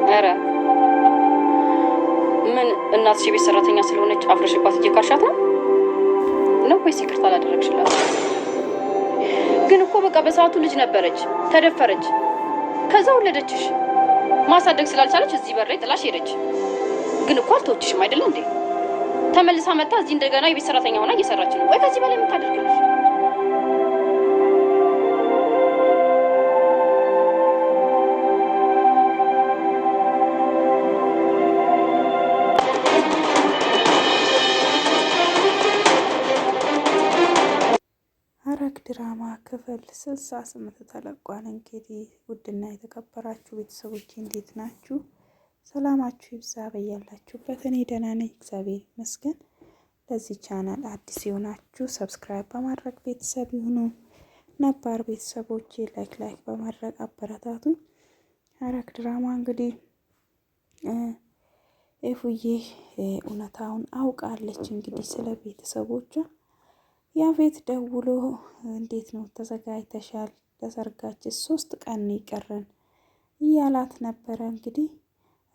ኧረ ምን እናትሽ የቤት ሰራተኛ ስለሆነች አፍረሽባት እየካርሻት ነው ወይስ ይቅርታ አላደረግሽላት? ግን እኮ በቃ በሰዓቱ ልጅ ነበረች፣ ተደፈረች፣ ከዛ ወለደችሽ። ማሳደግ ስላልቻለች እዚህ በር ላይ ጥላሽ ሄደች። ግን እኮ አልተወችሽም አይደለ እንዴ? ተመልሳ መጣ እዚህ እንደገና የቤት ሰራተኛ ሆና እየሰራች ነው። ወይ ከዚህ በላይ የምታደርግልሽ? ሐረግ ድራማ ክፍል 68 ተለቋል። እንግዲህ ውድና የተከበራችሁ ቤተሰቦች እንዴት ናችሁ? ሰላማችሁ ይብዛ በያላችሁበት። እኔ ደህና ነኝ፣ እግዚአብሔር ይመስገን። ለዚህ ቻናል አዲስ የሆናችሁ ሰብስክራይብ በማድረግ ቤተሰብ ይሁኑ። ነባር ቤተሰቦች ላይክ በማድረግ አበረታቱኝ። ሐረግ ድራማ እንግዲህ ኤፉዬ እውነታውን አውቃለች። እንግዲህ ስለ ቤተሰቦቿ ያፌት ደውሎ እንዴት ነው ተዘጋጅተሻል? ለሰርጋችን 3 ቀን ይቀረን እያላት ነበረ። እንግዲህ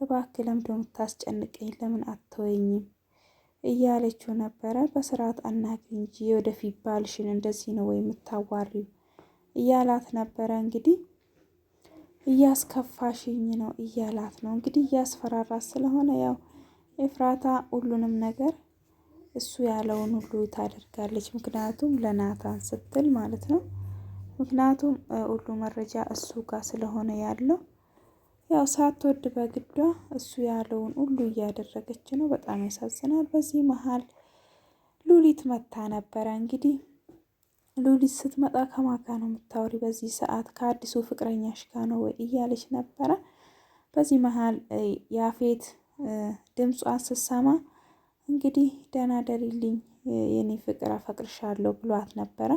እባክህ ለምንድን ነው የምታስጨንቀኝ? ለምን አትወኝም እያለችው ነበረ። በስርዓት አናግሪ እንጂ የወደፊት ባልሽን እንደዚህ ነው ወይ የምታዋሪው እያላት ነበረ። እንግዲህ እያስከፋሽኝ ነው እያላት ነው። እንግዲህ እያስፈራራት ስለሆነ ያው ኤፍራታ ሁሉንም ነገር እሱ ያለውን ሁሉ ታደርጋለች። ምክንያቱም ለናታን ስትል ማለት ነው። ምክንያቱም ሁሉ መረጃ እሱ ጋር ስለሆነ ያለው ያው ሳትወድ በግዷ እሱ ያለውን ሁሉ እያደረገች ነው። በጣም ያሳዝናል። በዚህ መሀል ሉሊት መታ ነበረ። እንግዲህ ሉሊት ስትመጣ ከማን ጋር ነው የምታወሪ በዚህ ሰዓት? ከአዲሱ ፍቅረኛሽ ጋር ነው ወይ እያለች ነበረ። በዚህ መሀል ያፌት ድምጿን ስትሰማ እንግዲህ ደህና ደሪልኝ የኔ ፍቅር አፈቅርሻለሁ ብሏት ነበረ።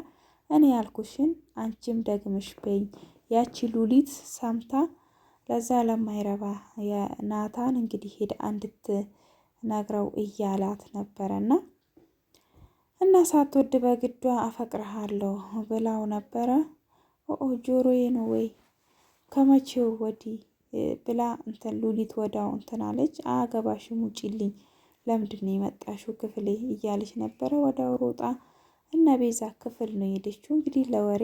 እኔ ያልኩሽን አንቺም ደግምሽ በይኝ። ያቺ ሉሊት ሰምታ ለዛ ለማይረባ የናታን እንግዲህ ሄዳ እንድትነግረው እያላት ነበረና እና ሳትወድ በግዷ አፈቅርሃለሁ ብላው ነበረ። ጆሮዬ ነው ወይ ከመቼው ወዲህ ብላ ሉሊት ወዳው አለች። አገባሽም ውጪልኝ፣ ለምንድን ነው የመጣሽው ክፍሌ እያለች ነበረ። ወዳው ሮጣ እነ ቤዛ ክፍል ነው የሄደችው። እንግዲህ ለወሬ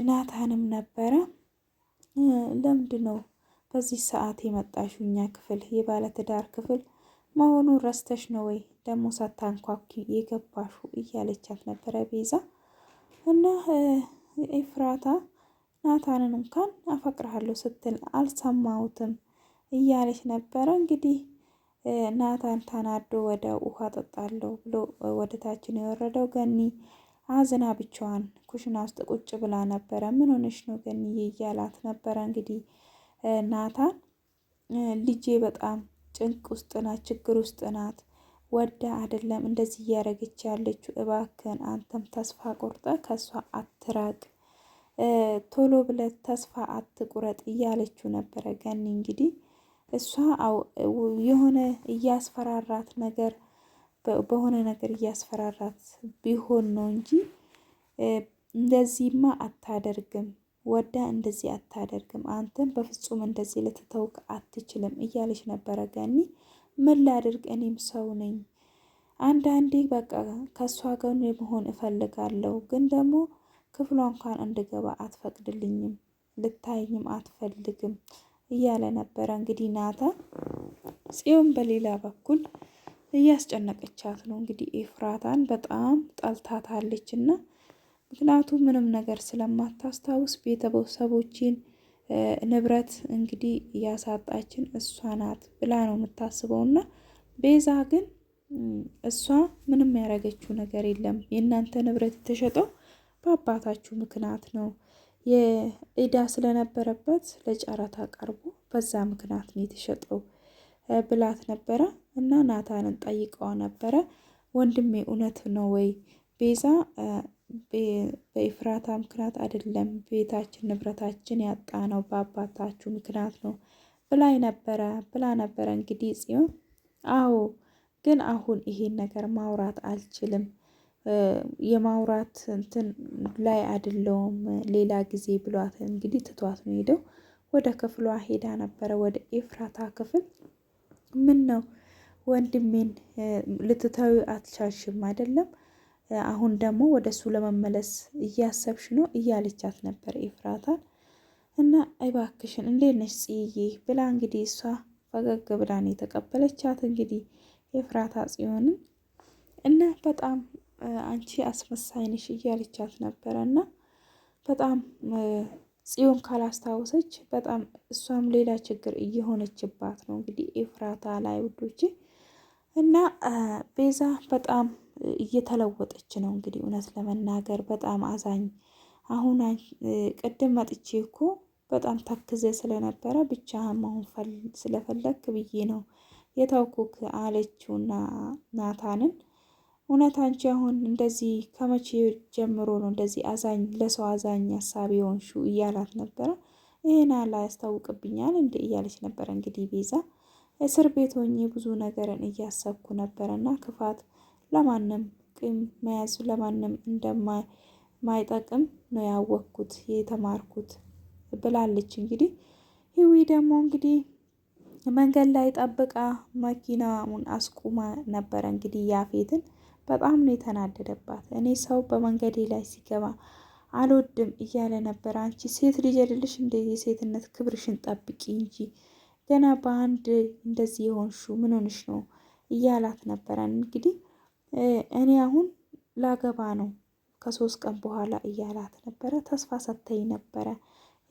ናታንም ነበረ ለምንድን ነው በዚህ ሰዓት የመጣሽው እኛ ክፍል? የባለትዳር ክፍል መሆኑን ረስተሽ ነው ወይ ደግሞ ሳታንኳኩ የገባሹ እያለቻት ነበረ ቤዛ። እና ኤፍራታ ናታንን እንኳን አፈቅርሃለሁ ስትል አልሰማሁትም እያለች ነበረ። እንግዲህ ናታን ተናዶ ወደ ውሃ ጠጣለሁ ብሎ ወደ ታችን የወረደው። ገኒ አዝና ብቻዋን ኩሽና ውስጥ ቁጭ ብላ ነበረ። ምን ሆነሽ ነው ገኒዬ እያላት ነበረ። እንግዲህ ናታን ልጄ በጣም ጭንቅ ውስጥ ናት፣ ችግር ውስጥ ናት፣ ወዳ አይደለም እንደዚህ እያደረገች ያለችው። እባክን አንተም ተስፋ ቆርጠ ከሷ አትራቅ፣ ቶሎ ብለህ ተስፋ አትቁረጥ እያለችው ነበረ። ገኒ እንግዲህ እሷ የሆነ እያስፈራራት ነገር በሆነ ነገር እያስፈራራት ቢሆን ነው እንጂ እንደዚህማ አታደርግም፣ ወዳ እንደዚህ አታደርግም፣ አንተም በፍጹም እንደዚህ ልትተውቅ አትችልም እያለች ነበረ። ገኒ ምን ላድርግ እኔም ሰው ነኝ፣ አንዳንዴ በቃ ከእሷ ጋር መሆን እፈልጋለሁ፣ ግን ደግሞ ክፍሏ እንኳን እንድገባ አትፈቅድልኝም፣ ልታይኝም አትፈልግም እያለ ነበረ። እንግዲህ ናታ ጽዮን በሌላ በኩል እያስጨነቀቻት ነው። እንግዲህ ኤፍራታን በጣም ጠልታታለች እና ምክንያቱም ምንም ነገር ስለማታስታውስ ቤተሰቦችን ንብረት እንግዲህ እያሳጣችን እሷ ናት ብላ ነው የምታስበው። እና ቤዛ ግን እሷ ምንም ያደረገችው ነገር የለም፣ የእናንተ ንብረት የተሸጠው በአባታችሁ ምክንያት ነው፣ የእዳ ስለነበረበት ለጨረታ ቀርቦ በዛ ምክንያት ነው የተሸጠው ብላት ነበረ። እና ናታንን ጠይቀው ነበረ። ወንድሜ እውነት ነው ወይ ቤዛ በኤፍራታ ምክንያት አይደለም ቤታችን ንብረታችን ያጣ ነው በአባታችሁ ምክንያት ነው ብላ ነበረ እንግዲህ ጽዮን። አዎ ግን አሁን ይሄን ነገር ማውራት አልችልም፣ የማውራት እንትን ላይ አይደለውም፣ ሌላ ጊዜ ብሏት እንግዲህ ትቷት ነው ሄደው። ወደ ክፍሏ ሄዳ ነበረ፣ ወደ ኤፍራታ ክፍል። ምን ነው ወንድሜን ልትተዊ አትቻልሽም አይደለም? አሁን ደግሞ ወደ እሱ ለመመለስ እያሰብሽ ነው እያለቻት ነበር ኤፍራታን። እና እባክሽን እንዴት ነሽ ጽዬ ብላ እንግዲህ እሷ ፈገግ ብላን የተቀበለቻት እንግዲህ ኤፍራታ ጽዮንን። እና በጣም አንቺ አስመሳይ ነሽ እያለቻት ነበረ። እና በጣም ጽዮን ካላስታወሰች በጣም እሷም ሌላ ችግር እየሆነችባት ነው እንግዲህ ኤፍራታ ላይ ውዶቼ። እና ቤዛ በጣም እየተለወጠች ነው እንግዲህ እውነት ለመናገር በጣም አዛኝ። አሁን ቅድም መጥቼ እኮ በጣም ተክዘ ስለነበረ ብቻ መሆን ስለፈለክ ብዬ ነው የተውኩክ አለችውና ናታንን። እውነት አንቺ አሁን እንደዚህ ከመቼ ጀምሮ ነው እንደዚህ አዛኝ ለሰው አዛኝ ሀሳቢ ሆንሹ እያላት ነበረ። ይሄን ያስታውቅብኛል እንዴ እያለች ነበረ እንግዲህ ቤዛ። እስር ቤት ሆኜ ብዙ ነገርን እያሰብኩ ነበረና ክፋት ለማንም ቂም መያዝ ለማንም እንደማይጠቅም ነው ያወቅኩት የተማርኩት ብላለች። እንግዲህ ህዊ ደግሞ እንግዲህ መንገድ ላይ ጠብቃ መኪናውን አስቁማ ነበረ እንግዲህ ያፌትን በጣም ነው የተናደደባት። እኔ ሰው በመንገዴ ላይ ሲገባ አልወድም እያለ ነበር። አንቺ ሴት ልጅ አይደለሽ እንደ የሴትነት ክብርሽን ጠብቂ እንጂ ገና በአንድ እንደዚህ የሆንሹ ምን ሆንሽ ነው እያላት ነበረ። እንግዲህ እኔ አሁን ላገባ ነው ከ3 ቀን በኋላ እያላት ነበረ። ተስፋ ሰጥተኝ ነበረ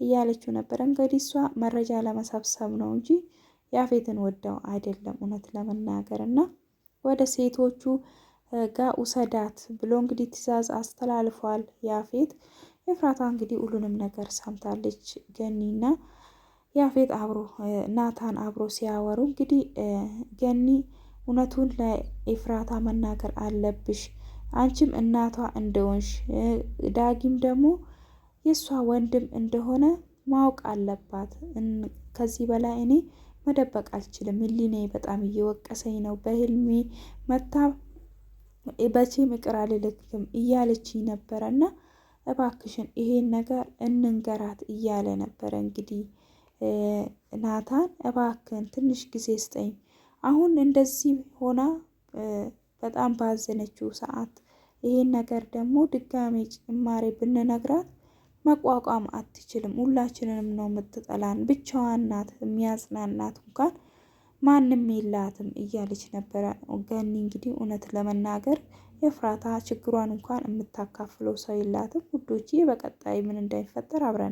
እያለችው ነበረ። እንግዲህ እሷ መረጃ ለመሰብሰብ ነው እንጂ ያፌትን ወደው አይደለም እውነት ለመናገር። እና ወደ ሴቶቹ ጋር ውሰዳት ብሎ እንግዲህ ትዕዛዝ አስተላልፏል ያፌት። ኤፍራታ እንግዲህ ሁሉንም ነገር ሰምታለች። ገኒና ያፌት አብሮ ናታን አብሮ ሲያወሩ እንግዲህ ገኒ እውነቱን ለኤፍራታ መናገር አለብሽ፣ አንቺም እናቷ እንደሆንሽ ዳጊም ደግሞ የእሷ ወንድም እንደሆነ ማወቅ አለባት። ከዚህ በላይ እኔ መደበቅ አልችልም፣ ህሊናዬ በጣም እየወቀሰኝ ነው፣ በህልሜ መታ በቼም ይቅር አልልክም እያለች ነበረ። እና እባክሽን ይሄን ነገር እንንገራት እያለ ነበረ እንግዲህ ናታን። እባክን ትንሽ ጊዜ ስጠኝ፣ አሁን እንደዚህ ሆና በጣም ባዘነችው ሰዓት ይሄን ነገር ደግሞ ድጋሜ ጭማሬ ብንነግራት መቋቋም አትችልም፣ ሁላችንንም ነው የምትጠላን፣ ብቻዋን ናት፣ የሚያጽናናት እንኳን ማንም የላትም እያለች ነበረ ገኒ። እንግዲህ እውነት ለመናገር ኤፍራታ ችግሯን እንኳን የምታካፍለው ሰው የላትም ውዶቼ። በቀጣይ ምን እንዳይፈጠር አብረን